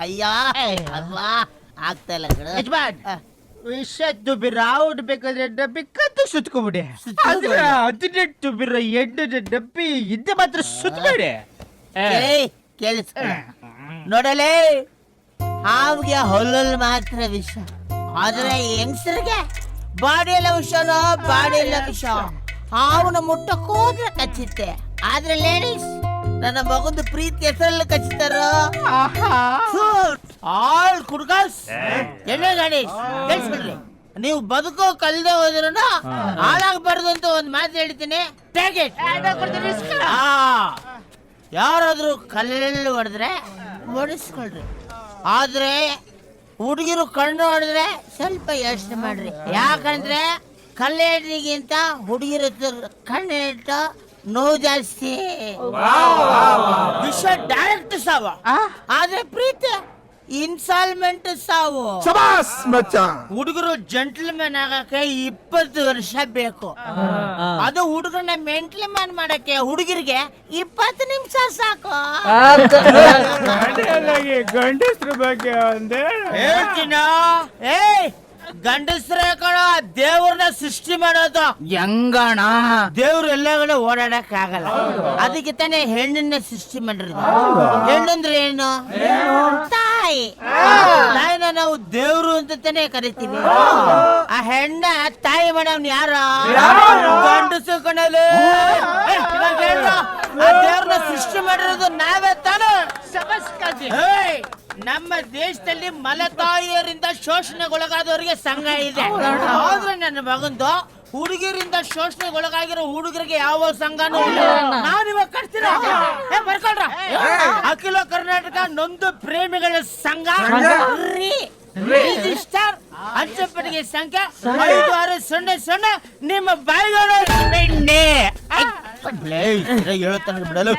ಅಯ್ಯ ಅಲ್ವಾ ಆಗ್ತಾ ಇಲ್ಲ ಯಜಮಾನ್ ವಿಷದ್ದು ಬಿರಾವುಡ್ ಬೇಕಾದ್ರೆ ಡಬ್ಬಿ ಕತ್ತು ಸುತ್ಕೊಬಿಡಿ. ಆದ್ರೆ 18 ಬಿರ ಎಂಟು ಡಬ್ಬಿ ಇದ್ದೆ ಮಾತ್ರ ಸುತ್ತಬೇಡಿ. ಕೇಳಿಸ್ ನೋಡಲೇ, ಹಾವಿಗೆ ಹೊಲ್ಲಲ್ಲಿ ಮಾತ್ರ ವಿಷ, ಆದ್ರೆ ಯಂಗ್ಸ್ಟರ್ಗೆ ಬಾಡಿಯೆಲ್ಲ ವಿಷನೋ ಬಾಡಿಯೆಲ್ಲ ವಿಷ. ಹಾವನ್ನ ಮುಟ್ಟಕ್ಕೋದ್ರೆ ಕಚ್ಚುತ್ತೆ, ಆದ್ರೆ ಲೇಡೀಸ್ ನನ್ನ ಮಗಂದು ಪ್ರೀತಿ ಹೆಸರಲ್ಲಿ ಕಚ್ಚುತ್ತಾರೋ. ಆಲ್ ಕುಡ್ಗಾಸ್ ಎಣ್ಣೆ ಗಣೇಶ್ ಕೇಳಿಸ್ಬಿಡ್ರಿ, ನೀವು ಬದುಕೋ ಕಲ್ದೆ ಹೋದ್ರೂ ಹಾಳಾಗಬಾರ್ದು ಅಂತ ಒಂದ್ ಮಾತು ಹೇಳ್ತೀನಿ. ಯಾರಾದ್ರೂ ಕಲ್ಲಲ್ಲಿ ಹೊಡೆದ್ರೆ ಹೊಡಿಸ್ಕೊಳ್ರಿ, ಆದ್ರೆ ಹುಡುಗಿರು ಕಣ್ಣು ಹೊಡೆದ್ರೆ ಸ್ವಲ್ಪ ಯೋಚನೆ ಮಾಡ್ರಿ. ಯಾಕಂದ್ರೆ ಕಲ್ಲೇಟಿಗಿಂತ ಹುಡುಗಿರ ಕಣ್ಣಿಟ್ಟು ನೋವು ಜಾಸ್ತಿ. ವಿಷ ಡೈರೆಕ್ಟ್ ಸಾವು, ಆದ್ರೆ ಪ್ರೀತಿ ಇನ್ಸ್ಟಾಲ್ಮೆಂಟ್ ಸಾವು. ಹುಡುಗರು ಜೆಂಟಲ್ಮನ್ ಆಗಕ್ಕೆ 20 ವರ್ಷ ಬೇಕು, ಅದು ಹುಡುಗರನ್ನ ಮೆಂಟಲ್ಮನ್ ಮಾಡಕ್ಕೆ ಹುಡುಗಿರಿಗೆ 20 ನಿಮಿಷ ಸಾಕು. ಗಂಡಸ್ರ ಬಗ್ಗೆ ಹೇಳ್ತೀನ, ಗಂಡಸ್ರೇ ಕಣ ದೇವ್ರನ್ನ ಸೃಷ್ಟಿ ಮಾಡೋದು. ಹೆಂಗಣ ದೇವ್ರು ಎಲ್ಲ ಕಡೆ ಓಡಾಡಕ್ ಆಗಲ್ಲ, ಅದಕ್ಕೆ ತಾನೇ ಹೆಣ್ಣನ್ನ ಸೃಷ್ಟಿ ಮಾಡಿರೋದು. ಹೆಣ್ಣಂದ್ರೆ ಏನು? ತಾಯಿ. ತಾಯಿನ ನಾವು ದೇವ್ರು ಅಂತ ತಾನೇ ಕರಿತೀವಿ. ಆ ಹೆಣ್ಣ ತಾಯಿ ಮಾಡವ್ನ ಯಾರ? ಗಂಡಸು ಕಣಲು. ದೇವ್ರನ್ನ ಸೃಷ್ಟಿ ಮಾಡಿರೋದು ನಾವೇ ತಾನೆ. ನಮ್ಮ ದೇಶದಲ್ಲಿ ಮಲತಾಯಿಯರಿಂದ ಶೋಷಣೆಗೊಳಗಾದವರಿಗೆ ಸಂಘ ಇದೆ, ಆದ್ರೆ ನನ್ನ ಮಗಂದು ಹುಡುಗಿಯರಿಂದ ಶೋಷಣೆಗೊಳಗಾಗಿರೋ ಹುಡುಗರಿಗೆ ಯಾವ ಸಂಘನೂ ಇಲ್ಲ. ನಾನಿವಾಗ ಕಟ್ತೀರ ಬರ್ಕೊಳ್ರ. ಅಖಿಲ ಕರ್ನಾಟಕ ನೊಂದು ಪ್ರೇಮಿಗಳ ಸಂಘ ರಿಜಿಸ್ಟರ್ ಅಂಚೆಪಟ್ಟಿಗೆ ಸಂಖ್ಯೆ 5600. ನಿಮ್ಮ ಬಾಯಿಗಳು ಹೇಳ್ತಾನೆ ಬಿಡಲು.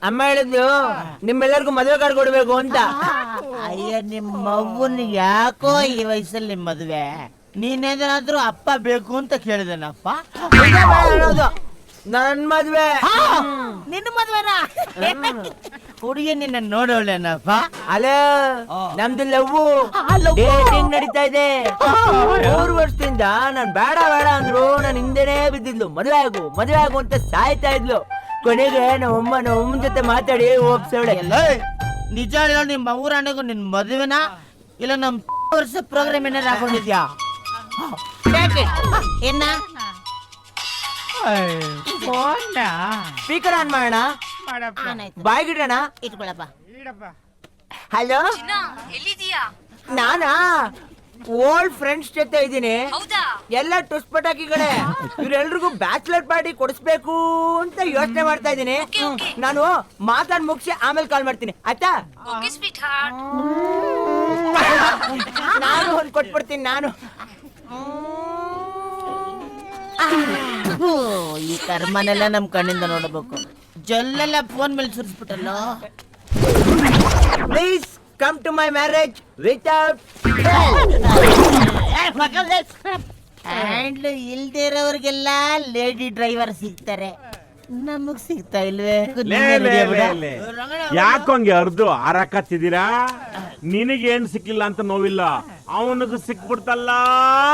ಅಮ್ಮ ಹೇಳಿದ್ಲು ನಿಮ್ಮೆಲ್ಲರಿಗೂ ಮದುವೆ ಕಾರ್ಡ್ ಕೊಡ್ಬೇಕು ಅಂತ. ಅಯ್ಯ, ನಿಮ್ಮ ಮಗುನ್ ಯಾಕೋ ಈ ವಯಸ್ಸಲ್ಲಿ ನಿಮ್ ಮದುವೆ? ನೀನೇನಾದ್ರೂ ಅಪ್ಪ ಬೇಕು ಅಂತ ಕೇಳಿದನಪ್ಪ? ನನ್ ಮದ್ವೆ. ನಿನ್ನ ಮದ್ವೆನಾ? ಹುಡುಗಿ ನಿನ್ನ ನೋಡೋಳೇನಪ್ಪ? ಅಲೋ, ನಮ್ದು ಲವ್ ಡೇಟಿಂಗ್ ನಡೀತಾ ಇದೆ. 3 ವರ್ಷದಿಂದ ನಾನ್ ಬೇಡ ಬೇಡ ಅಂದ್ರು ನಾನು ಹಿಂದೆನೆ ಬಿದ್ದಿದ್ಲು. ಮದ್ವೆ ಆಗು ಅಂತ ಸಾಯ್ತಾ ಇದ್ಲು. ಕೊನೆಗೆ ನಮ್ಮಮ್ಮನ ಜೊತೆ ಮಾತಾಡಿ ಒಪ್ಸೋಳೆ. ನಿಜ ಹೇಳೋ, ನಿಮ್ಮ ಊರಣ್ಣಗೂ ನಿನ್ ಮದುವೆನಾ ಇಲ್ಲ ನಮ್ ವರ್ಷ ಪ್ರೋಗ್ರಾಮ್ ಏನಾರು ಹಾಕೊಂಡಿದ್ಯಾ? ಏನ ಸ್ಪೀಕರ್ ಆನ್ ಮಾಡೋಣ, ಬಾಯ್ಗಿಡೋಣ. ಇಟ್ಕೊಳಪ್ಪ. ಹಲೋ, ನಾನಾ ಓಲ್ಡ್ ಫ್ರೆಂಡ್ಸ್ ಜೊತೆ ಇದ್ದೀನಿ. ಎಲ್ಲ ಟುಸ್ ಪಟಾಕಿಗಳೇ, ಇವ್ರೆಲ್ರಿಗೂ ಬ್ಯಾಚುಲರ್ ಪಾರ್ಟಿ ಕೊಡಿಸ್ಬೇಕು ಅಂತ ಯೋಚನೆ ಮಾಡ್ತಾ ಇದ್ದೀನಿ. ನಾನು ಮಾತಾಡ್ ಮುಗಿಸಿ ಆಮೇಲೆ ಕಾಲ್ ಮಾಡ್ತೀನಿ, ಆಯ್ತಾ? ನಾನು ಒಂದ್ ಕೊಟ್ಬಿಡ್ತೀನಿ. ನಾನು ಈ ಕರ್ಮನೆಲ್ಲ ನಮ್ ಕಣ್ಣಿಂದ ನೋಡಬೇಕು. ಜಲ್ಲೆಲ್ಲ ಫೋನ್ ಮೇಲೆ ಸುರಿಸ್ಬಿಟ್ಟಲ್ಲ. Please come to my marriage without handle ಇಲ್ದೇ ಇರೋರಿಗೆಲ್ಲ ಲೇಡಿ ಡ್ರೈವರ್ ಸಿಗ್ತಾರೆ, ನಮಗ್ ಸಿಗ್ತಾ ಇಲ್ವೇ? ಯಾಕೊಂಗೆ ಅರ್ದು ಆರಾಕತ್ತಿದ್ದೀರಾ? ನಿನಗೇನ್ ಸಿಕ್ಕಿಲ್ಲ ಅಂತ ನೋವಿಲ್ಲ, ಅವನಿಗೆ ಸಿಕ್ಬಿಡ್ತಲ್ಲ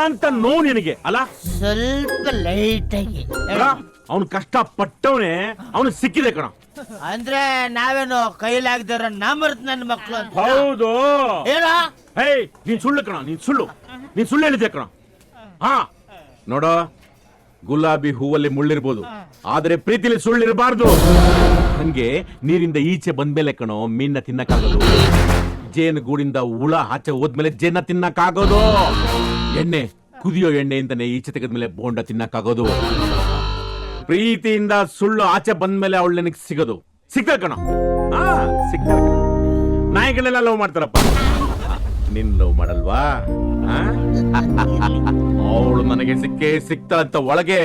ಅಂತ ನೋವು ನಿನಗೆ ಅಲ್ಲ? ಸ್ವಲ್ಪ ಲೈಟ್ ಆಗಿ. ಅವನು ಕಷ್ಟ ಪಟ್ಟವನೇ, ಅವನಿಗೆ ಸಿಕ್ಕಿದೆ ಕಣ. ಅಂದ್ರೆ ನಾವೇನು ಕೈಲಾಗ್ದಾರ ನಾಮರ್ತ್ ನನ್ನ ಮಕ್ಳು ಅಂತ? ಹೌದು. ಏನ? ಹೇ, ನೀನ್ ಸುಳ್ಳು ಕಣ, ನೀನ್ ಸುಳ್ಳು ಹೇಳಿದ್ದೆ ಕಣ. ಹಾ ನೋಡ, ಗುಲಾಬಿ ಹೂವಲ್ಲಿ ಮುಳ್ಳಿರ್ಬೋದು, ಆದ್ರೆ ಪ್ರೀತಿಲಿ ಸುಳ್ಳಿರಬಾರ್ದು. ಹಂಗೆ ನೀರಿಂದ ಈಚೆ ಬಂದ್ಮೇಲೆ ಕಣೋ ಮೀನ್ನ ತಿನ್ನಕ್ಕಾಗೋದು, ಜೇನು ಗೂಡಿಂದ ಹುಳ ಆಚೆ ಹೋದ್ಮೇಲೆ ಜೇನ ತಿನ್ನಕ್ಕಾಗೋದು, ಎಣ್ಣೆ ಕುದಿಯೋ ಎಣ್ಣೆಯಿಂದನೇ ಈಚೆ ತೆಗೆದ್ಮೇಲೆ ಬೋಂಡ ತಿನ್ನಕ್ಕಾಗೋದು. ಪ್ರೀತಿಯಿಂದ ಸುಳ್ಳು ಆಚೆ ಬಂದ್ಮೇಲೆ ಅವಳು ನನಗೆ ಸಿಗೋದು. ಸಿಗ್ತಾರೆ ಕಣ, ಸಿಗ್ತಾರೆ. ನಾಯಿಗಳೆಲ್ಲ ಲವ್ ಮಾಡ್ತಾರಪ್ಪ, ನಿನ್ ಲವ್ ಮಾಡಲ್ವಾ? ಅವಳು ನನಗೆ ಸಿಕ್ತಾಳಂತ ಒಳಗೆ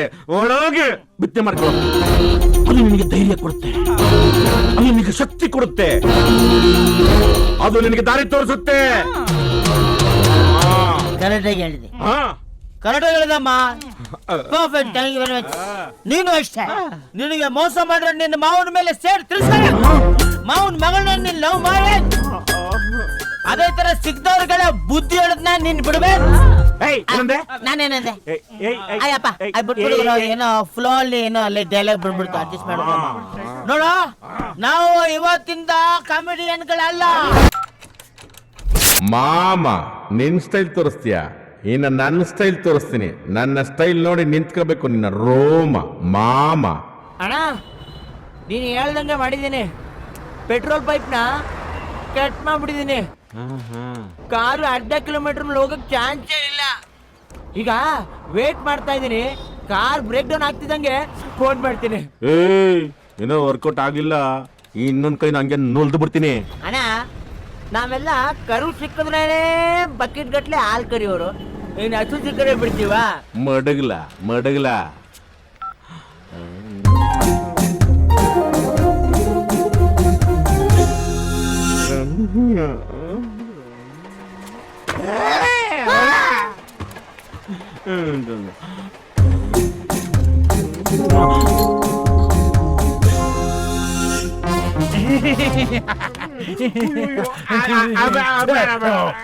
ಬಿತ್ತೆ ಮಾಡ್ಕೊಳ್ಳೋ. ಅದು ನಿನಗೆ ಧೈರ್ಯ ಕೊಡುತ್ತೆ, ಅದು ನಿನಗೆ ಶಕ್ತಿ ಕೊಡುತ್ತೆ, ಅದು ನಿನಗೆ ದಾರಿ ತೋರಿಸುತ್ತೆ. ಕರೆಕ್ಟಾಗಿ ಹೇಳಿದೆ, ಕರೆಕ್ಟಾಗಿ ಹೇಳಿದಮ್ಮ. Perfect, thank you very much. ನೀನು ಅಷ್ಟೇ, ನಿನಗೆ ಮೋಸ ಮಾಡಿದ್ರೆ ನಿನ್ನ ಮಾವನ ಮೇಲೆ ಸೇರ್ ತಿಳಿಸ್ತಾರೆ. ಮಾವನ ಮಗಳನ್ನ ನೀನ್ ಲವ್ ಮಾಡಿ ಅದೇ ತರ ಸಿಕ್ದವ್ರಿಗೆಲ್ಲ ಬುದ್ಧಿ ಹೇಳದ್ನ ನೀನ್ ಬಿಡ್ಬೇಕು. ನಾನೇನಂದೆ ಅಯ್ಯಪ್ಪ ಬಿಟ್ಬಿಡಿದ್ರು, ಏನೋ ಫ್ಲೋ ಅಲ್ಲಿ ಏನೋ ಅಲ್ಲಿ ಡೈಲಾಗ್ ಬಿಡ್ಬಿಡ್ತು, ಅಡ್ಜಸ್ಟ್ ಮಾಡ್ಬೋದು. ನೋಡು, ನಾವು ಇವತ್ತಿಂದ ಕಾಮಿಡಿಯನ್ಗಳಲ್ಲ. ಮಾಮ ನಿನ್ ಸ್ಟೈಲ್ ತೋರಿಸ್ತೀಯ, ಇನ್ನು ನನ್ನ ಸ್ಟೈಲ್ ತೋರಿಸ್ತೀನಿ. ನನ್ನ ಸ್ಟೈಲ್ ನೋಡಿ ನಿಂತ್ಕೋಬೇಕು ನಿನ್ನ ರೋಮ ಮಾಮ. ಅಣ್ಣ ನೀನು ಹೇಳ್ದಂಗೆ ಮಾಡಿದ್ದೀನಿ. ಪೆಟ್ರೋಲ್ ಪೈಪ್ನ ಕಟ್ ಮಾಡ್ಬಿಟ್ಟಿದ್ದೀನಿ. ಕಾರು ಅರ್ಧ ಕಿಲೋಮೀಟರ್ ಹೋಗಕ್ ಚಾನ್ಸೇ ಇಲ್ಲ. ಈಗ ವೇಟ್ ಮಾಡ್ತಾ ಇದ್ದೀನಿ, ಕಾರ್ ಬ್ರೇಕ್ ಡೌನ್ ಆಗ್ತಿದ್ದಂಗೆ ಫೋನ್ ಮಾಡ್ತೀನಿ. ಏನೋ ವರ್ಕೌಟ್ ಆಗಿಲ್ಲ, ಇನ್ನೊಂದ್ ಕೈ ನಂಗೆ ನುಲ್ದು ಬಿಡ್ತೀನಿ. ಅಣ್ಣ ನಾವೆಲ್ಲ ಕರು ಸಿಕ್ಕಿದ್ರೆ ಬಕೆಟ್ ಗಟ್ಲೆ ಹಾಲು ಕರಿಯೋರು, ಇನ್ನು ಹಸು ಸಿಕ್ಕರೆ ಬಿಡ್ತೀವ? ಮಡಗ್ಲ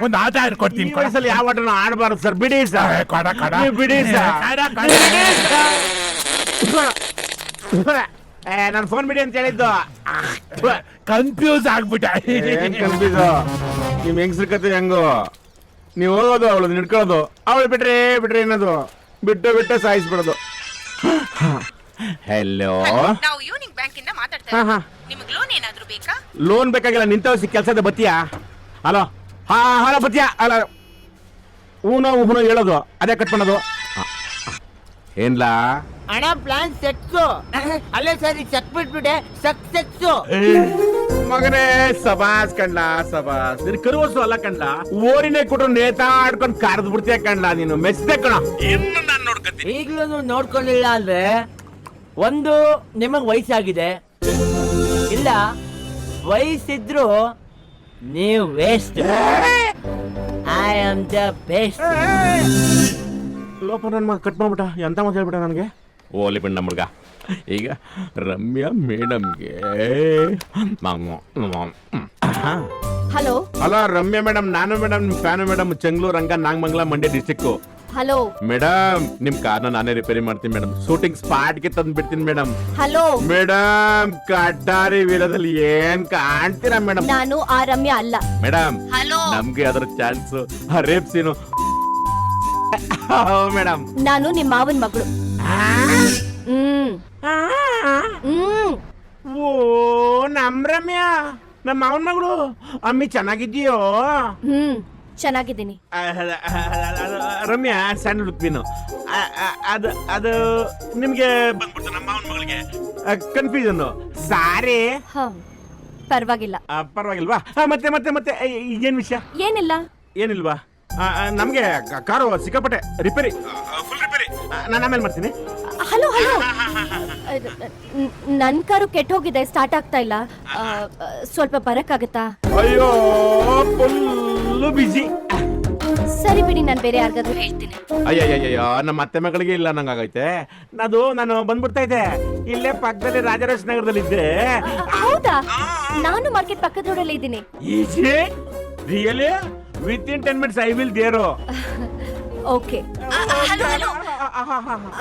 ಒಂದು ಆಟ ಆಡ್ಕೊಡ್ತೀನಿ. ಕಳಿಸಲ್ಲಿ ಯಾವ ಆಟನ ಆಡಬಾರ್ದು ಸರ್, ಬಿಡಿ ಸರ್, ಬಿಡಿ ಸರ್. ನಾನು ಫೋನ್ ಬಿಡಿ ಅಂತ ಹೇಳಿದ್ದು. ಕನ್ಫ್ಯೂಸ್ ಆಗ್ಬಿಟ್ಟ. ಕನ್ಫ್ಯೂಸ್ ನಿಮ್ ಹೆಂಗ್ಸ್ರ ಕತೆ ಹೆಂಗು, ನೀವು ಹೋಗೋದು ಅವಳು ನಿಡ್ಕೊಳ್ಳೋದು, ಅವಳು ಬಿಟ್ರೆ ಅನ್ನೋದು, ಬಿಟ್ಟು ಸಾಯಿಸ್ಬಿಡೋದು. ಹೆಲೋ, ನಾವು ಯೂನಿಕ್ ಬ್ಯಾಂಕ್ ಇಂದ ಮಾತಾಡ್ತಾ ನಿಮಗೆ ಲೋನ್ ಏನಾದ್ರೂ ಬೇಕಾ? ಲೋನ್ ಬೇಕಾಗಿಲ್ಲ, ನಿಂತ ಕೆಲಸದ ಬತ್ತೀಯಾ? Hello, hello ಬತ್ತೀಯಾ? ಅಲ್ಲ ಹೂನೋ ಹೇಳೋದು, ಅದೇ ಕಟ್ ಮಾಡೋದು. ಏನ್ಲಾ ಅಣ್ಣ ಪ್ಲಾನ್ ಸೆಕ್ಸು ಅಲ್ಲೇ ಸರಿ ಚೆಕ್ ಬಿಟ್ಬಿಟ್ಟೆ, ಸಕ್ಸೆಸ್ಸು. ಮಗನೇ ಸಬಾಸ್ ಕಣ್ಲ, ಸಬಾಸ್. ನಿನ್ ಕರುವಸು ಅಲ್ಲ ಕಣ್ಲ, ಓರಿನೇ ಕೊಟ್ಟು ನೇತಾಡ್ಕೊಂಡು ಕರೆದು ಬಿಡ್ತೀಯ ಕಣ್ಲ. ನೀನು ಮೆಚ್ಚಿದೆ ಕಣ. ಇನ್ನು ನಾನು ನೋಡ್ಕತ್ತೀನಿ. ಈಗ್ಲೂ ನೋಡ್ಕೊಳ್ಳಿಲ್ಲ ಅಂದ್ರೆ ಒಂದು ನಿಮಗ್ ವಯಸ್ಸಾಗಿದೆ, ಇಲ್ಲ ವಯಸ್ಸಿದ್ರು ನೀವು waste. I am the best. ಲೋಪ ನನ್ನ ಮಗ ಕಟ್ ಮಾಡ್ಬಿಟ್ಟ, ಎಂತ ಮಾತು ಹೇಳ್ಬಿಟ್ಟ ನನಗೆ. ಓಲಿ ಬಿಣ್ಣ ಮುಡ್ಗ. ಈಗ ರಮ್ಯಾ ಮೇಡಮ್ಗೆ ಹಲೋ ಅಲ್ಲ ರಮ್ಯಾ ಮೇಡಮ್, ನಾನು ಮೇಡಮ್ ನಿಮ್ ಫ್ಯಾನು ಮೇಡಮ್, ಚೆಂಗ್ಳೂರ್ Ranga Nagamangala Mandya district. Hello madam ನಿಮ್ ಕಾರ್ನ ನಾನೇ ರಿಪೇರಿ ಮಾಡ್ತೀನಿ ಮೇಡಮ್, ಶೂಟಿಂಗ್ ಸ್ಪಾಟ್ಗೆ ತಂದು ಬಿಡ್ತೀನಿ ಮೇಡಮ್. ಹಲೋ ಮೇಡಮ್ ಕಡ್ಡಾರಿ ವೀರದಲ್ಲಿ ಏನ್ ಕಾಣ್ತೀರಾ ಮೇಡಮ್? ನಾನು ಆ ರಮ್ಯಾ ಅಲ್ಲ. ಮೇಡಮ್ ಹಲೋ, ನಮ್ಗೆ ಅದ್ರ ಚಾನ್ಸ್ ರೇಪ್ ಸೀನು ಮೇಡಮ್. ನಾನು ನಿಮ್ಮ ಮಾವನ್ ಮಗಳು. ಓ ನಮ್ ರಮ್ಯಾ, ನಮ್ಮ ಮಾವನ್ ಮಗಳು. ಅಮ್ಮಿ ಚೆನ್ನಾಗಿದ್ದೀಯೋ? ಚೆನ್ನಾಗಿದ್ದೀನಿ. ರಮ್ಯಾ ಸ್ಯಾಂಡಲ್ ರುಕ್ಮಿನು, ಅದು ನಿಮ್ಗೆ ಬಂದ್ಬಿಡ್ತು ನಮ್ಮ ಮಾವನ್ ಮಗಳಿಗೆ ಕನ್ಫ್ಯೂಷನ್. ಸಾರಿ, ಪರವಾಗಿಲ್ಲ. ಪರವಾಗಿಲ್ವಾ? ಮತ್ತೆ ಮತ್ತೆ ಮತ್ತೆ ಏನ್ ವಿಷಯ? ಏನಿಲ್ವಾ? ನಮ್ಗೆ ಕಾರು ಸಿಕ್ಕಾಪಟ್ಟೆ ರಿಪೇರಿ, ಫುಲ್ ರಿಪೇರಿ. ನಾನು ಆಮೇಲೆ ಮಾಡ್ತೀನಿ. ಹಲೋ ಹಲೋ, ನನ್ ಕಾರು ಕೆಟ್ಟ ಹೋಗಿದೆ, ಸ್ಟಾರ್ಟ್ ಆಗ್ತಾ ಇಲ್ಲ. ಸ್ವಲ್ಪ ಬರಕ್ಕಾಗತ್ತಾ? ಅಯ್ಯೋ ಫುಲ್ಲು ಬಿಸಿ. ಸರಿ ಬಿಡಿ, ನಾನು ಬೇರೆ ಯಾರಿಗಾದ್ರೂ ಹೇಳ್ತೀನಿ. ಅಯ್ಯಯ್ಯಯ್ಯೋ, ನಮ್ಮ ಅತ್ತೆ ಮಗಳಿಗೆ ಇಲ್ಲ ನಂಗಾಗೈತೆ. ನಾನು ಬಂದ್ಬಿಡ್ತಾ ಇದ್ದೆ, ಇಲ್ಲೇ ಪಕ್ಕದಲ್ಲಿ ರಾಜರಾಜ ನಗರದಲ್ಲಿ ಇದ್ದೆ. ಹೌದಾ? ನಾನು ಮಾರ್ಕೆಟ್ ಪಕ್ಕದ ರೋಡಲ್ಲಿ ಇದ್ದೀನಿ. Easy really within 10 minutes I will there. Okay.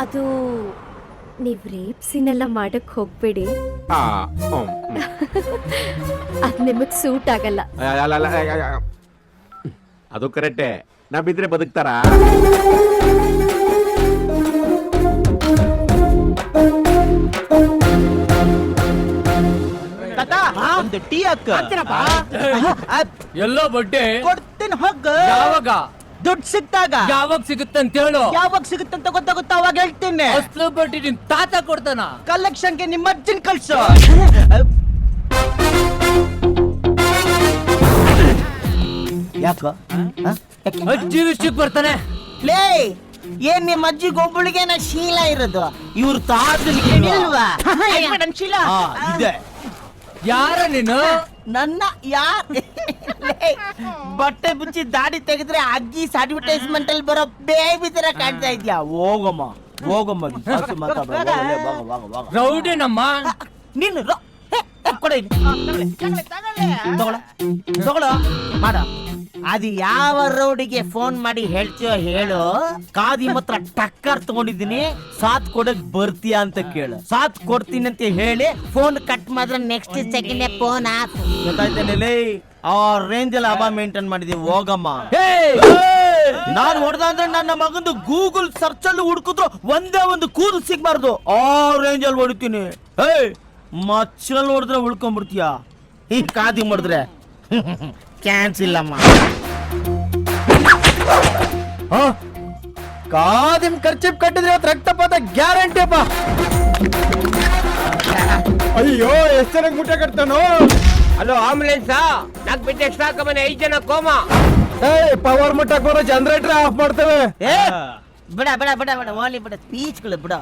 ಅದು ನೀವ್ ರೇಪ್ ಸೀನ್ ಎಲ್ಲ ಮಾಡಕ್ ಹೋಗ್ಬೇಡಿ, ಅದ್ ನಿಮಗ್ ಸೂಟ್ ಆಗಲ್ಲ. ಅದು ಕರೆಕ್ಟೇ, ನಾ ಬಿದ್ರೆ ಬದುಕ್ತಾರ? ಒಂದು ಟೀ ಹಾಕ. ಎಲ್ಲೋ ಬಡ್ಡೆ ಕೊಡ್ತೀನಿ ಹೋಗ. ಯಾವಾಗ? ದುಡ್ಡು ಸಿಕ್ತಾಗ. ಯಾವಾಗ ಸಿಗುತ್ತೆ ಅಂತ ಹೇಳು. ಯಾವಾಗ ಸಿಗುತ್ತಂತ ಗೊತ್ತಾಗುತ್ತ ಅವಾಗ ಹೇಳ್ತೀನಿ. ಅಸ್ಲು ಬಡ್ಡಿ ನಿನ್ ತಾತ ಕೊಡ್ತಾನ. ಕಲೆಕ್ಷನ್ಗೆ ನಿಮ್ಮ ಅಜ್ಜನ್ ಕಳ್ಸು. ಯಾಕ ಅಜ್ಜಿ ವಿಷಯಕ್ಕೆ ಬರ್ತಾನೆ. ಲೇ, ಏನ್ ನಿಮ್ಮ ಅಜ್ಜಿಗೆ ಒಬ್ಬಳಿಗೆ ಶೀಲ ಇರೋದು, ಇವ್ರ ತಾತನಿಗೆ ಇಲ್ವಾ? ಶೀಲ ಇದೆ. ಯಾರ ನೀನು? ನನ್ನ ಯಾರ್ ಬಟ್ಟೆ ಬಿಚ್ಚಿ ದಾಡಿ ತೆಗೆದ್ರೆ ಅಗ್ಗಿ ಅಡ್ವರ್ಟೈಸ್ಮೆಂಟ್ ಅಲ್ಲಿ ಬರೋ ಬೇಬಿ ತರ ಕಾಣ್ತಾ ಇದ್ಯಾ? ಹೋಗಮ್ಮ. ಹೋಗಮ್ಮ ಜಾಸ್ತಿ ಮಾತಾಡ್ಬೇಡ. ರೌಡಿನಮ್ಮ. ನೀನು ಕೊಡ ತಗೊಳ ಮಾಡ. ಅದು ಯಾವ ರೌಡಿಗೆ ಫೋನ್ ಮಾಡಿ ಹೇಳ್ತೀಯೋ ಹೇಳು, ಕಾದಿ ಮಾತ್ರ ಟಕ್ಕರ್ ತಗೊಂಡಿದ್ದೀನಿ, ಸಾಥ್ ಕೊಡಕ್ ಬರ್ತೀಯಾ ಅಂತ ಕೇಳು. ಸಾಥ್ ಕೊಡ್ತೀನಿ ಅಂತ ಹೇಳಿ ಫೋನ್ ಕಟ್ ಮಾಡಿದ್ರೆ ನೆಕ್ಸ್ಟ್ ಸೆಕೆಂಡ್ ಫೋನ್ ಆಫ್. ಗೊತ್ತಾಯ್ತೇನೆ, ಆ ರೇಂಜ್ ಅಲ್ಲಿ ಹಬ್ಬ ಮೇಂಟೈನ್ ಮಾಡಿದೀವಿ. ಹೋಗಮ್ಮ. ನಾನು ಹೊಡೆದ ಅಂದ್ರೆ ನನ್ನ ಮಗಂದು ಗೂಗಲ್ ಸರ್ಚ್ ಅಲ್ಲಿ ಹುಡುಕಿದ್ರು ಒಂದೇ ಒಂದು ಕೂದಲು ಸಿಗ್ಬಾರ್ದು, ಆ ರೇಂಜ್ ಅಲ್ಲಿ ಹೊಡಿತೀನಿ. ಮಚ್ಚಲ್ ಹೊಡೆದ್ರೆ ಉಳ್ಕೊಂಡ್ಬಿಡ್ತೀಯ, ಈ ಕಾದಿ ಮಾಡಿದ್ರೆ ಕ್ಯಾನ್ಸ್ ಇಲ್ಲಮ್ಮ. ಕಾದಿನ ಖರ್ಚಿಪ್ ಕಟ್ಟಿದ್ರೆ ಇವತ್ತು ರಕ್ತಪಾತ ಗ್ಯಾರಂಟಿ ಅಪ್ಪ. ಅಯ್ಯೋ ಎಷ್ಟು ಚೆನ್ನಾಗಿ ಮುಟ್ಟೆ ಕಟ್ತಾನೋ. ಹಲೋ ಆಂಬುಲೆನ್ಸಾ? ನಾಕ್ ಬಿಟ್ಟು ಎಕ್ಸ್ಟ್ರಾ ಹಾಕಬನ್ನಿ, 5 ಜನ ಕೋಮಾ. ಪವರ್ ಮುಟ್ಟಕ್ ಬರೋ ಜನರೇಟರ್ ಆಫ್ ಮಾಡ್ತೇವೆ. ಬಿಡ ಬಿಡ ಬಿಡ ಬಿಡ ಓಲಿ ಬಿಡ ಸ್ಪೀಚ್ಗಳು ಬಿಡ.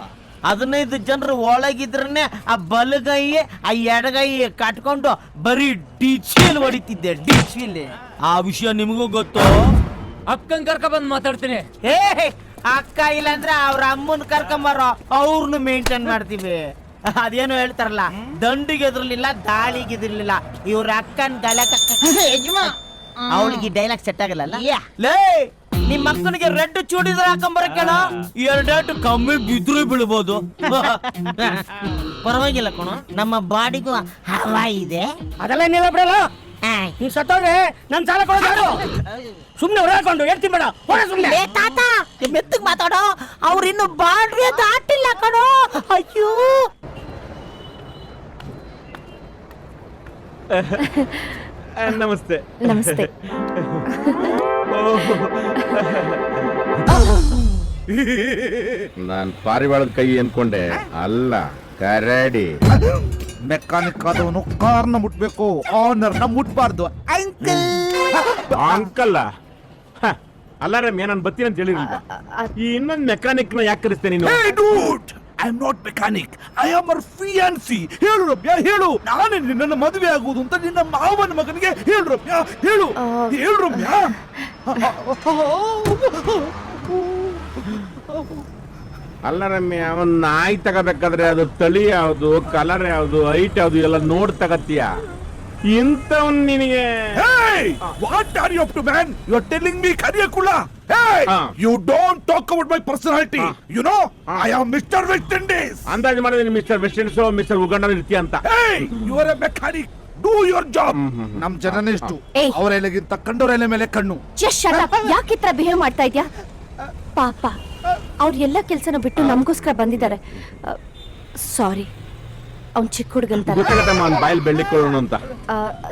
15 ಜನರು ಒಳಗಿದ್ರನೆ ಆ ಬಲಗೈ ಆ ಎಡಗೈ ಕಟ್ಕೊಂಡು ಬರೀ ಡಿಚಿಲ್ ಹೊಡಿತಿದ್ದೆ, ಡಿಚಿಲ್. ಆ ವಿಷಯ ನಿಮಗೂ ಗೊತ್ತು. ಅಕ್ಕನ್ ಕರ್ಕ ಬಂದ್ ಮಾತಾಡ್ತೀನಿ. ಅಕ್ಕ ಇಲ್ಲಾಂದ್ರೆ ಅವ್ರ ಅಮ್ಮನ್ ಕರ್ಕೊಂಬಾರೋ, ಅವ್ರನ್ನು ಮೇಂಟೈನ್ ಮಾಡ್ತೀವಿ. ಅದೇನೋ ಹೇಳ್ತಾರಲ್ಲ, ದಂಡಿಗೆ ಎದ್ರಲಿಲ್ಲ ದಾಳಿಗೆ ಎದ್ರಲಿಲ್ಲ. ಇವ್ರ ಅಕ್ಕನ್ ಗಲಕ ಅವಳಿಗೆ ಡೈಲಾಗ್ ಸೆಟ್ ಆಗಲ್ಲ. ಲೇ ನಿಮ್ ಮಕ್ಕನಿಗೆ ರೆಡ್ ಚೂಡಿದ್ರೆ ಹಾಕೊಂಬರಕ್ಕೇಳ, 2 ಕಮ್ಮಿ ಬಿದ್ರು ಬೀಳ್ಬೋದು. ಪರವಾಗಿಲ್ಲ ಕಣ, ನಮ್ಮ ಬಾಡಿಗೂ ಹವಾ ಇದೆ. ಅದೆಲ್ಲ ಏನಿಲ್ಲ ಬಿಡಲ್ಲ. ನೀ ಸತ್ತೋದ್ರೆ ನನ್ ಸಾಲ ಕೊಡೋದು ಸುಮ್ನೆ ಹೊರಕೊಂಡು ಹೇಳ್ತೀನಿ ಬೇಡ. ಸುಮ್ನೆ ತಾತ ಮೆತ್ತಗ್ ಮಾತಾಡೋ, ಅವ್ರ ಇನ್ನು ಬಾಡ್ರಿ ದಾಟಿಲ್ಲ ಕಣೋ. ಅಯ್ಯೋ ನಮಸ್ತೆ. ನಮಸ್ತೆ. ನಾನ್ ಪಾರಿವಾಳದ ಕೈ ಅನ್ಕೊಂಡೆ, ಅಲ್ಲ ಕರಡಿ. ಮೆಕ್ಯಾನಿಕ್ ಆದವನು ಕಾರ್ನ ಮುಟ್ಬೇಕು, ಆನರ್ನ ಮುಟ್ಬಾರ್ದು. ಅಂಕಲ್ ಅಲ್ಲ ರಮ್ಯ, ನಾನು ಬರ್ತೀನಿ ಅಂತ ಹೇಳಿರಲಿಲ್ಲ. ಈ ಇನ್ನೊಂದು ಮೆಕ್ಯಾನಿಕ್ ನ ಯಾಕೆ ಕರೆಸ್ತೇನೆ ನೀನು? I am not mechanic, I am ಅವರ್ ಫಿಯಾನ್ಸಿ. ಹೇಳು ರಮ್ಯಾ, ಹೇಳು. ನಾನೇ ನಿನ್ನ ಮದುವೆ ಆಗುವುದು ಅಂತ ನಿನ್ನ ಮಾವನ ಮಗನಿಗೆ ಹೇಳು ರಮ್ಯಾ, ಹೇಳು. ಹೇಳು ರಮ್ಯಾ. ಅಲ್ಲ ರಮ್ಯ, ಅವನ್ ನಾಯಿ ತಗೋಬೇಕಾದ್ರೆ ಅದು ತಳಿ ಯಾವ್ದು, ಕಲರ್ ಯಾವ್ದು, ಹೈಟ್ ಯಾವ್ದು ಎಲ್ಲ ನೋಡ್ ತಗತ್ತೀಯ. ಇಂಥವನ್ ನಿನಗೆ what are you up to man? You are telling me ಕರಿಯಕುಳ. You don't talk about my personality. You know I am mister West Indies. ಅಂದಾಜು ಮಾಡಿದ್ರೆ mister West Indies mister Uganda ಇರ್ತೀಯ ಅಂತ. You are a mechanic, do your job. ನಮ್ ಜನನೇ ಇಷ್ಟು, ಅವರ ಎಲೆಗಿಂತ ಕಂಡೋರ ಎಲೆ ಮೇಲೆ ಕಣ್ಣು. ಯಾಕೆ ಇತ್ರ ಬಿಹೇವ್ ಮಾಡ್ತಾ ಇದ್ಯಾ? ಪಾಪ ಅವ್ರ ಎಲ್ಲ ಕೆಲ್ಸನ ಬಿಟ್ಟು ನಮಗೋಸ್ಕರ ಬಂದಿದ್ದಾರೆ. ಸಾರಿ, ಅವ್ನ್ ಚಿಕ್ಕ ಹುಡುಗಂತ. ಗೊತ್ತಾಗತ್ತಮ್ಮ, ಅವ್ನ ಬಾಯಲ್ಲಿ ಬೆಳ್ಳಿಕೊಳ್ಳೋಣ ಅಂತ.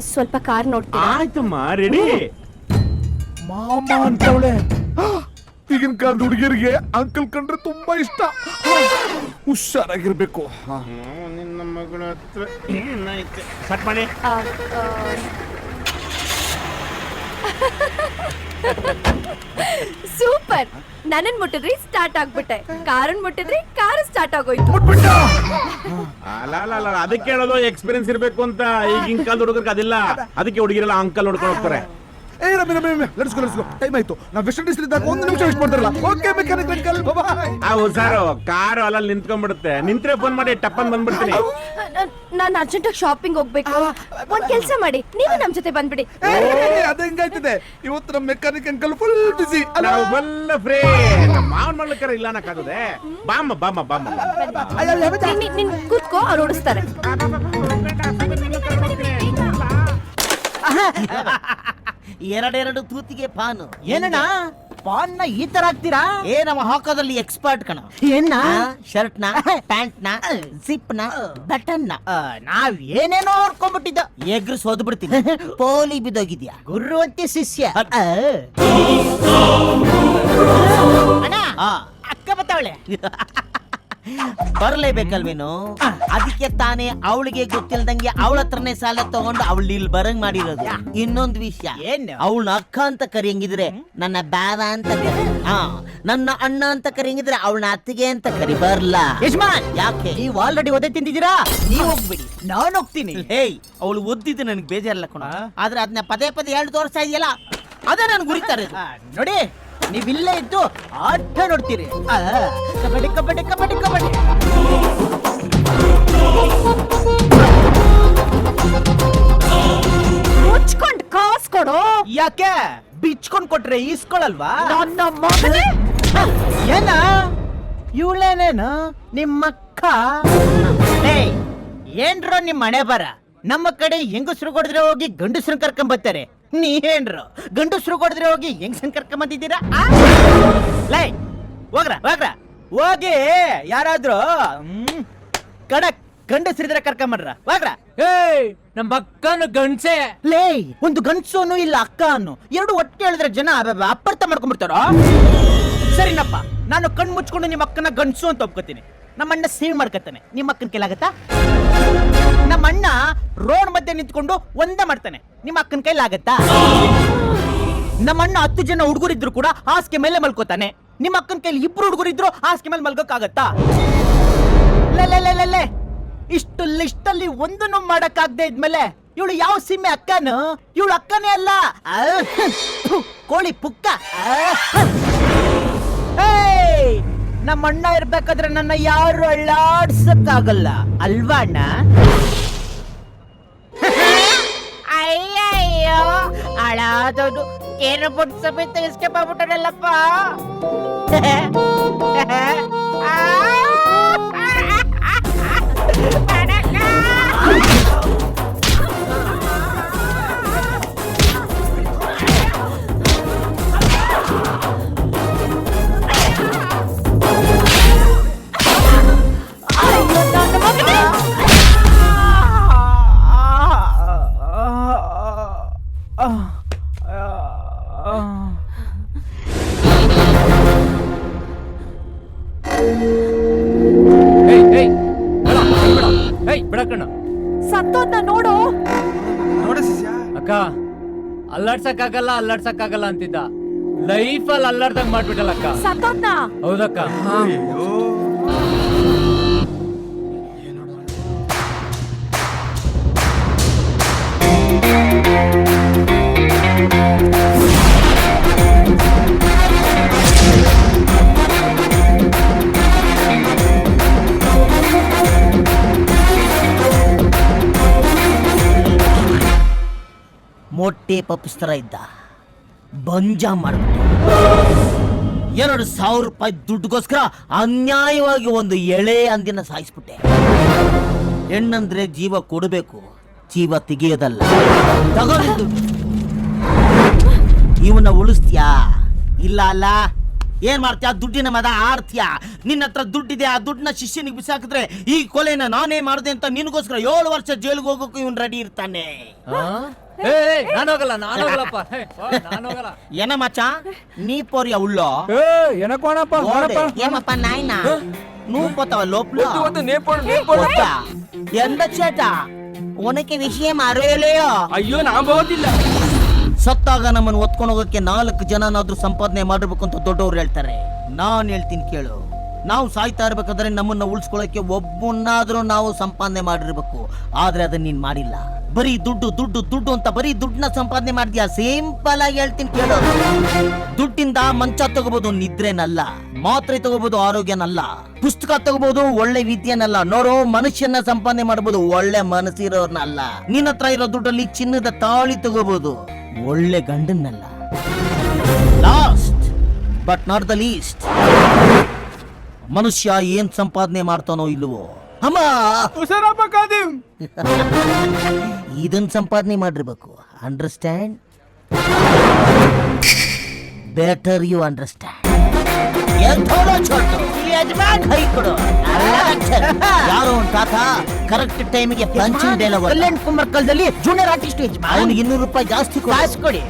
ಸ್ವಲ್ಪ ಕಾರ್ ನೋಡ್ತೀನಿ. ಆಯ್ತಮ್ಮ, ರೆಡಿ. ಮಾಮ ಅಂತವಳೆ. ಈಗಿನ ಕಾಲದ ಹುಡುಗಿಯರಿಗೆ ಅಂಕಲ್ ಕಂಡ್ರೆ ತುಂಬಾ ಇಷ್ಟ. ಹುಷಾರಾಗಿರ್ಬೇಕು. ನಿನ್ನ ಮಗಳ ಹತ್ರ ಕಟ್ ಮಾಡಿ. ಸೂಪರ್. ನನ್ನನ್ ಮುಟ್ಟಿದ್ರಿ ಸ್ಟಾರ್ಟ್ ಆಗ್ಬಿಟ್ಟೆ, ಕಾರನ್ ಮುಟ್ಟಿದ್ರಿ ಕಾರ್ ಸ್ಟಾರ್ಟ್ ಆಗೋಯ್ತು. ಅಲ್ಲ ಅದಕ್ಕೆ ಹೇಳೋದು ಎಕ್ಸ್ಪೀರಿಯನ್ಸ್ ಇರ್ಬೇಕು ಅಂತ. ಈಗಿನ ಕಾಲದ ಹುಡುಗರಿಗೆ ಅದಿಲ್ಲ, ಅದಕ್ಕೆ ಹುಡುಗಿರೆಲ್ಲ ಅಂಕಲ್ ನೋಡ್ಕೊಂಡು ಹೋಗ್ತಾರೆ. ಏ ರಮ್ಯ, ಲೆಟ್ಸ್ ಗೋ. ಟೈಮ್ ಆಯ್ತು. ನಾವು ವೆಸ್ಟ್ ಇಂಡೀಸ್ ಇದ್ದಾಗ 1 ನಿಮಿಷ ವೇಸ್ಟ್ ಮಾಡ್ತಾರಲ್ಲ. ಓಕೆ ಮೆಕ್ಯಾನಿಕ್ ಅಂಕಲ್, ಬಾಯ್. ಆ ಹುಷಾರು, ಕಾರು ಅಲ್ಲಲ್ಲಿ ನಿಂತ್ಕೊಂಡ್ಬಿಡುತ್ತೆ. ನಿಂತ್ರೆ ಫೋನ್ ಮಾಡಿ ಟಪ್ಪನ್ ಬಂದ್ಬಿಡ್ತೀನಿ. ನಾನು ಅರ್ಜೆಂಟ್ ಆಗಿ ಶಾಪಿಂಗ್ ಹೋಗ್ಬೇಕು. ಒಂದ್ ಕೆಲ್ಸ ಮಾಡಿ, ನೀವು ನಮ್ ಜೊತೆ ಬಂದ್ಬಿಡಿ. ಅದ ಹೆಂಗಾಯ್ತದೆ ಇವತ್ತು ನಮ್ಮ ಮೆಕ್ಯಾನಿಕ್ ಅಂಕಲ್ ಫುಲ್ ಬಿಸಿ. ನಾವು ಫುಲ್ ಫ್ರೀ. ಮಾವನ್ ಮಾಡ್ಲಿಕ್ಕಾರ ಇಲ್ಲ ಅನ್ನಕ್ಕಾಗದೆ. ಬಾಮ್ಮ. ನೀನ್ ಕೂತ್ಕೋ, ಅವ್ರು ಓಡಿಸ್ತಾರೆ. ಎರಡೆರಡು ತೂತಿಗೆ ಪಾನು. ಏನಣ್ಣ ಪಾನ್ನ ಈ ತರ ಹಾಕ್ತೀರಾ? ನಮ್ಮ ಹಾಕೋದ್ರಲ್ಲಿ ಎಕ್ಸ್ಪರ್ಟ್ ಕಣ. ಏನ? ಶರ್ಟ್ ನ, ಪ್ಯಾಂಟ್ ನ, ಜಿಪ್ ನ, ಬಟನ್ ನ. ನಾವ್ ಏನೇನೋ ಹೊರ್ಕೊಂಡ್ಬಿಟ್ಟಿದ್ದ. ಎಗ್ರು ಸೋದ್ ಬಿಡ್ತೀನಿ. ಪೋಲಿ ಬಿದ್ದೋಗಿದ್ಯಾ? ಗುರುವಂತೆ ಶಿಷ್ಯ. ಅಣ್ಣ, ಅಕ್ಕ ಬತ್ತಾವಳೆ. ಬರ್ಲೇಬೇಕಲ್ವೇನು? ಅದಕ್ಕೆ ತಾನೇ ಅವಳಿಗೆ ಗೊತ್ತಿಲ್ದಂಗೆ ಅವಳ ಹತ್ರನೇ ಸಾಲ ತಗೊಂಡು ಅವಳು ಇಲ್ಲಿ ಬರಂಗ್ ಮಾಡಿರೋದು. ಇನ್ನೊಂದು ವಿಷಯ, ಅವಳನ್ನ ಅಕ್ಕ ಅಂತ ಕರಿಯಂಗಿದ್ರೆ ನನ್ನ ಬಾವ ಅಂತ ಕರಿ, ನನ್ನ ಅಣ್ಣ ಅಂತ ಕರಿಯಂಗಿದ್ರೆ ಅವಳನ್ನ ಅತ್ತಿಗೆ ಅಂತ ಕರಿ. ಬರ್ಲಾ ಯಜಮಾನ್? ಯಾಕೆ? ನೀವು ಆಲ್ರೆಡಿ ಒದೆ ತಿಂದಿದ್ದೀರಾ, ನೀವು ಹೋಗ್ಬಿಡಿ, ನಾನು ಹೋಗ್ತೀನಿ. ಹೇಯ್, ಅವಳು ಓದಿದ್ದು ನನಗೆ ಬೇಜಾರಲ್ಲ ಕಣ, ಆದ್ರೆ ಅದನ್ನ ಪದೇ ಪದೇ 2 ತೋರಿಸ್ತಾ ಇದೆಯಲ್ಲ, ಅದೇ ನನ್ಗೆ ಗುರಿತಾರೆ. ನೋಡಿ, ನೀವಿಲ್ಲೇ ಇದ್ದು ಆಟ ನೋಡ್ತೀರಿ. ಕಬಡ್ಡಿ ಕಬಡ್ಡಿ ಕಬಡ್ಡಿ ಕಬಡ್ಡಿ. ಮುಚ್ಕೊಂಡ್ ಕಾಸ್ ಕೊಡು. ಯಾಕೆ ಬಿಚ್ಕೊಂಡ್ ಕೊಟ್ರೆ ಈಸ್ಕೊಳಲ್ವಾ? ನನ್ನ ಮಗನೇ. ಏನ ಇವಳೇನೇನು ನಿಮ್ಮಕ್ಕ? ಏನ್ರೋ ನಿಮ್ ಮನೆ ಬರ. ನಮ್ಮ ಕಡೆ ಹೆಂಗಸ್ರು ಕೊಡಿದ್ರೆ ಹೋಗಿ ಗಂಡಸ್ರು ಕರ್ಕೊಂಡ್ ಬರ್ತಾರೆ. ನೀವೇನ್ರು ಗಂಡಸ್ರು ಕೊಡಿದ್ರೆ ಹೋಗಿ ಹೆಂಗಸನ್ ಕರ್ಕೊಂಡ್ ಬಂದಿದ್ದೀರಾ? ಲೈ ಹೋಗ್ರ ಹೋಗ್ರ ಹೋಗಿ ಯಾರಾದ್ರೂ ಕಡಕ್ ಗಂಡಸ್ರಿದ್ರೆ ಕರ್ಕೊಂಬರ್ರ ಹೋಗ್ರ. ಏಯ್ ನಮ್ಮ ಅಕ್ಕನ ಗಂಡ್ಸೆ. ಲೇ ಒಂದು ಗಂಡಸೋನು ಇಲ್ಲ ಅಕ್ಕ ಅನ್ನು ಎರಡು ಒಟ್ಟಿಗೆ ಹೇಳಿದ್ರೆ ಜನ ಅಪಾರ್ಥ ಮಾಡ್ಕೊಂಡ್ಬಿಡ್ತಾರ. ಸರಿನಪ್ಪ, ನಾನು ಕಣ್ ಮುಚ್ಕೊಂಡು ನಿಮ್ಮ ಅಕ್ಕನ ಗಂಡಸು ಅಂತ ಒಪ್ಕೋತೀನಿ. ನಮ್ಮ ಅಣ್ಣ ಸೇವ್ ಮಾಡ್ಕೊತಾನೆ, ನಿಮ್ಮ ಅಕ್ಕನ ಕೈಲಾಗತ್ತಾ? ನಮ್ಮ ಅಣ್ಣ ರೋಡ್ ಮಧ್ಯೆ ನಿಂತ್ಕೊಂಡು ಒಂದೇ ಮಾಡ್ತಾನೆ, ನಿಮ್ಮ ಅಕ್ಕನ ಕೈಲಾಗತ್ತಾ? ನಮ್ಮ ಅಣ್ಣ 10 ಜನ ಹುಡುಗರಿದ್ರು ಕೂಡ ಹಾಸಿಗೆ ಮೇಲೆ ಮಲ್ಕೋತಾನೆ, ನಿಮ್ಮ ಅಕ್ಕನ ಕೈಲಿ 2 ಹುಡುಗರಿದ್ರು ಹಾಸಿಗೆ ಮೇಲೆ ಮಲ್ಕೋಕ್ಕಾಗತ್ತಾ? ಲೇ ಇಷ್ಟು ಲಿಸ್ಟಲ್ಲಿ ಒಂದನ್ನು ಮಾಡಕ್ಕಾಗದೆ ಇದ್ಮೇಲೆ ಇವಳು ಯಾವ ಸೀಮೆ ಅಕ್ಕನು? ಇವಳು ಅಕ್ಕನೇ ಅಲ್ಲ, ಕೋಳಿ ಪುಕ್ಕ. ನಮ್ಮ ಅಣ್ಣ ಇರ್ಬೇಕಾದ್ರೆ ನನ್ನ ಯಾರು ಅಳ್ಳಾಡ್ಸಕ್ಕಾಗಲ್ಲ ಅಲ್ವಾ ಅಣ್ಣ? ಅಯ್ಯಯ್ಯೋ ಅಳಾದವನು ಏನು ಬುಡ್ ಸಮೇತ ಎಸ್ಕೇಪ್ ಆಗ್ಬಿಟ್ಟಾನಲ್ಲಪ್ಪ. ಬಿಡಕಣ್ಣ. ಸತ್ತೋದ್ನ ನೋಡು. ಅಕ್ಕ ಅಲ್ಲಾಡ್ಸಕ್ಕಾಗಲ್ಲ ಅಂತಿದ್ದ. ಲೈಫಲ್ಲಿ ಅಲ್ಲಾಡ್ದಂಗ್ ಮಾಡ್ಬಿಟ್ಟಲ್ಲ ಅಕ್ಕ. ಸತ್ತೋದ್ನ. ಹೌದಕ್ಕ. ಮೊಟ್ಟೆ ಪಪ್ಪಿಸ್ತರ ಇದ್ದ, ಬಂಜ ಮಾಡ್ಬಿಟ್ಟು 2,000 ರೂಪಾಯಿ ದುಡ್ಡುಗೋಸ್ಕರ ಅನ್ಯಾಯವಾಗಿ ಒಂದು ಎಳೆ ಅಂದಿನ ಸಾಯಿಸ್ಬಿಟ್ಟೆ. ಹೆಣ್ಣಂದ್ರೆ ಜೀವ ಕೊಡಬೇಕು, ಜೀವ ತೆಗೆಯೋದಲ್ಲ. ತಗೊಂಡು ಇವನ್ನ ಉಳಿಸ್ತೀಯಾ? ಇಲ್ಲ ಅಲ್ಲ, ಏನ್ ಮಾಡ್ತೀಯ? ದುಡ್ಡಿನ ಮದ ಆಡ್ತೀಯ. ನಿನ್ನ ಹತ್ರ ದುಡ್ಡಿದೆ, ಆ ದುಡ್ಡನ್ನ ಶಿಷ್ಯನಿಗೆ ಬಿಸಾಕಿದ್ರೆ ಈ ಕೊಲೆನ ನಾನೇ ಮಾಡಿದೆ ಅಂತ ನಿನಗೋಸ್ಕರ 7 ವರ್ಷ ಜೈಲಿಗೆ ಹೋಗೋಕೆ ಇವನ್ ರೆಡಿ ಇರ್ತಾನೆ. ನಾನೋಗಲ್ಲಪ್ಪ. ಏನ ಮಚ್ಚ ನೀ ಪೋರಿಯ ಉಳ್ಳೋ ఏమప్పా నాయన నువ్వు పోతావా లోపల ఎంత చేట ಉನಕ್ಕೆ ವಿಷಯ ಅರಿಯಲೆಯೋ? ಅಯ್ಯೋ ನಾ ಬೋದಿಲ್ಲ. ಸತ್ತಾಗ ನಮ್ಮನ್ನು ಒತ್ಕೊಂಡು ಹೋಗಕ್ಕೆ 4 ಜನನಾದ್ರೂ ಸಂಪಾದನೆ ಮಾಡಿರ್ಬೇಕು ಅಂತ ದೊಡ್ಡವ್ರು ಹೇಳ್ತಾರೆ. ನಾನ್ ಹೇಳ್ತೀನಿ ಕೇಳು, ನಾವು ಸಾಯ್ತಾ ಇರ್ಬೇಕಾದ್ರೆ ನಮ್ಮನ್ನ ಉಳಿಸ್ಕೊಳ್ಳಕ್ಕೆ ಒಬ್ಬನಾದ್ರೂ ನಾವು ಸಂಪಾದನೆ ಮಾಡಿರ್ಬೇಕು. ಆದ್ರೆ ಅದನ್ನ ನೀನ್ ಮಾಡಿಲ್ಲ. ಬರೀ ದುಡ್ಡು ದುಡ್ಡು ದುಡ್ಡು ಅಂತ ಬರೀ ದುಡ್ಡನ್ನ ಸಂಪಾದನೆ ಮಾಡಿದ್ಯಾ. ಸಿಂಪಲ್ ಆಗಿ ಹೇಳ್ತೀನಿ ಕೇಳು, ದುಡ್ಡಿಂದ ಮಂಚ ತಗೋಬಹುದು, ನಿದ್ರೆನಲ್ಲ. ಮಾತ್ರೆ ತಗೋಬಹುದು, ಆರೋಗ್ಯನಲ್ಲ. ಪುಸ್ತಕ ತಗೋಬಹುದು, ಒಳ್ಳೆ ವಿದ್ಯೆನಲ್ಲ. ನೋಡು, ಮನುಷ್ಯನ ಸಂಪಾದನೆ ಮಾಡಬಹುದು, ಒಳ್ಳೆ ಮನಸ್ಸಿರೋರ್ನಲ್ಲ. ನಿನ್ನ ಹತ್ರ ಇರೋ ದುಡ್ಡಲ್ಲಿ ಚಿನ್ನದ ತಾಳಿ ತಗೋಬಹುದು, ಒಳ್ಳೆ ಗಂಡನ್ನಲ್ಲ. Last but not the least, ಮನುಷ್ಯ ಏನ್ ಸಂಪಾದನೆ ಮಾಡ್ತಾನೋ ಇಲ್ವೋ ಅಮ್ಮ ಇದನ್ ಸಂಪಾದನೆ ಮಾಡಿರ್ಬೇಕು. ಅಂಡರ್ಸ್ಟ್ಯಾಂಡ್? Better you understand. ಯಾರೋ ಒಂದು ತಾತ ಕರೆಕ್ಟ್ ಟೈಮಿಗೆ ಪಂಚಿಂಗ್ ಡೈಲಾಗ್ ಕಲ್ಯಾಣ್ ಕುಮಾರ್ ಕಾಲದಲ್ಲಿ ಜೂನಿಯರ್ ಆರ್ಟಿಸ್ಟ್ ಅವನಿಗೆ 200 ರೂಪಾಯಿ ಜಾಸ್ತಿ ಕೊಡಿ.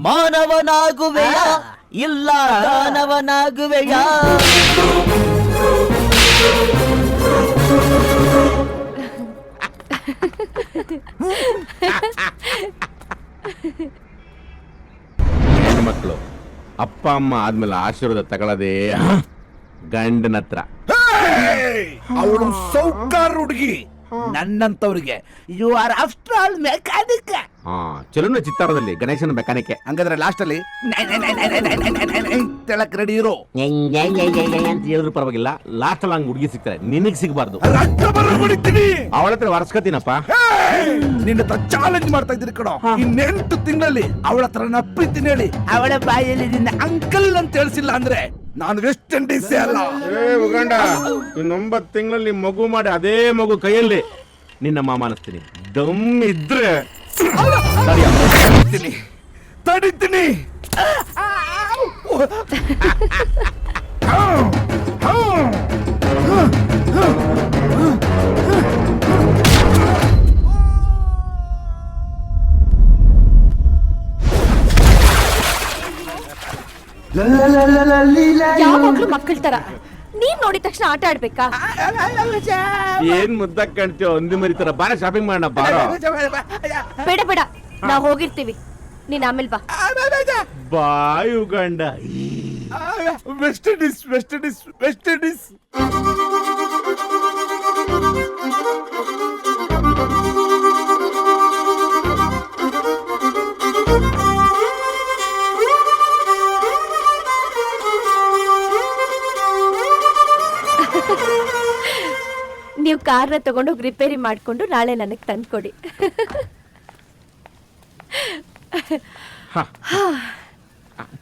ಮಾನವನಾಗುವೆಯ ಇಲ್ಲ ದಾನವನಾಗುವೆಯ. ಹೆಣ್ಮಕ್ಳು ಅಪ್ಪ ಅಮ್ಮ ಆದ್ಮೇಲೆ ಆಶೀರ್ವಾದ ತಗೊಳ್ಳೋದೇ ಗಂಡನ ಹತ್ರ. ಅವಳು ಸೌಕಾರ ಹುಡುಗಿ. ನನ್ನಂತವ್ರಿಗೆ you are after all mechanic. ಹಾ ಚಲನ ಚಿತ್ತಾರದಲ್ಲಿ ಗಣೇಶನ ಮೆಕ್ಯಾನಿಕ್. ಹಂಗಾದ್ರೆ ಲಾಸ್ಟ್ ಅಲ್ಲಿ ತೆಳಕ್ ರೆಡಿ ಇರೋ ಅಂತ ಹೇಳಿದ್ರು ಪರವಾಗಿಲ್ಲ. ಲಾಸ್ಟ್ ಅಲ್ಲಿ ಹಂಗ್ ಹುಡುಗಿ ಸಿಗ್ತಾರೆ, ನಿನಗ್ ಸಿಗಬಾರ್ದು. ರಕ್ತ ಬರೋ ಹೊಡಿತೀನಿ. ಅವಳ ಹತ್ರ ವರ್ಸ್ಕತೀನಪ್ಪ. ನಿನ್ನ ಹತ್ರ ಚಾಲೆಂಜ್ ಮಾಡ್ತಾ ಇದ್ದೀರಿ ಕಣೋ. ಇನ್ನೆಂಟು ತಿಂಗಳಲ್ಲಿ ಅವಳ ಹತ್ರ ನಪ್ಪಿತೀನಿ ಹೇಳಿ ಅವಳ ಬಾಯಲ್ಲಿ ನಿನ್ನ ಅಂಕಲ್ ಅಂತ ಹೇಳ್ಸಿಲ್ಲ ಅಂದ್ರೆ ನಾನು ವೆಸ್ಟ್ ಇಂಡೀಸ್ ಅಲ್ಲ. ಉಗಂಡ ಇನ್ನೊಂಬತ್ತು ತಿಂಗಳಲ್ಲಿ ಮಗು ಮಾಡಿ ಅದೇ ಮಗು ಕೈಯಲ್ಲಿ ನಿನ್ನ ಮಾಮ ಅನಿಸ್ತೀನಿ. ದಮ್ ಇದ್ರೆ ತಡಿತೀನಿ ತಡಿತೀನಿ. ಯಾವಾಗ್ಲೂ ಮಕ್ಕಳ ತರ ನೀನ್ ನೋಡಿದ ತಕ್ಷಣ ಆಟ ಆಡ್ಬೇಕಾ? ಏನ್ ಮುದ್ದಾಗ್ ಕಾಣ್ತೀಯೋ ಒಂದಿ ಮರಿತಾರ. ಬಾರ ಶಾಪಿಂಗ್ ಮಾಡೋಣ ಬಾರ. ಬೇಡ ಬೇಡ, ನಾವ್ ಹೋಗಿರ್ತೀವಿ, ನೀನ್ ಆಮೇಲೆ ಬಾ. Bye Uganda. West Indies West Indies West Indies. ನೀವು ಕಾರ್ನ ತಗೊಂಡೋಗಿ ರಿಪೇರಿ ಮಾಡ್ಕೊಂಡು ನಾಳೆ ನನಗೆ ತಂದ್ಕೊಡಿ.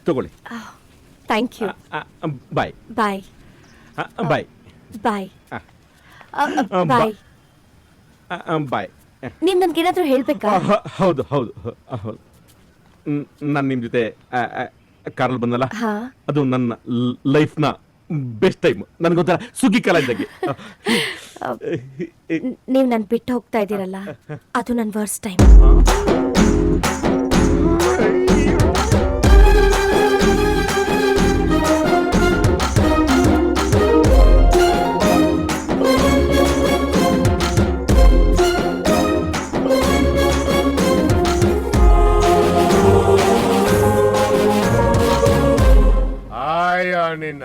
ತಗೊಳ್ಳಿ. Thank you. Bye bye bye bye bye. Bye. ನೀನ್ ನನ್ಗೇನಾದ್ರೂ ಹೇಳ್ಬೇಕಾ? ಹೌದು ಹೌದು ಹೌದು. ನಾನು ನಿಮ್ ಜೊತೆ ಕಾರಲ್ಲಿ ಬಂದಲ್ಲ, ಹಾ, ಅದು ನನ್ನ ಲೈಫ್ನ ಬೆಸ್ಟ್ ಟೈಮ್. ನನ್ಗೊಂಥರ ಸುಗ್ಗಿ ಕಾಲ ಇದ್ದಾಗೆ. ನೀವ್ ನನ್ ಬಿಟ್ಟು ಹೋಗ್ತಾ ಇದ್ದೀರಲ್ಲ, ಅದು ನನ್ ವರ್ಸ್ಟ್ ಟೈಮ್. ನಿನ್ನ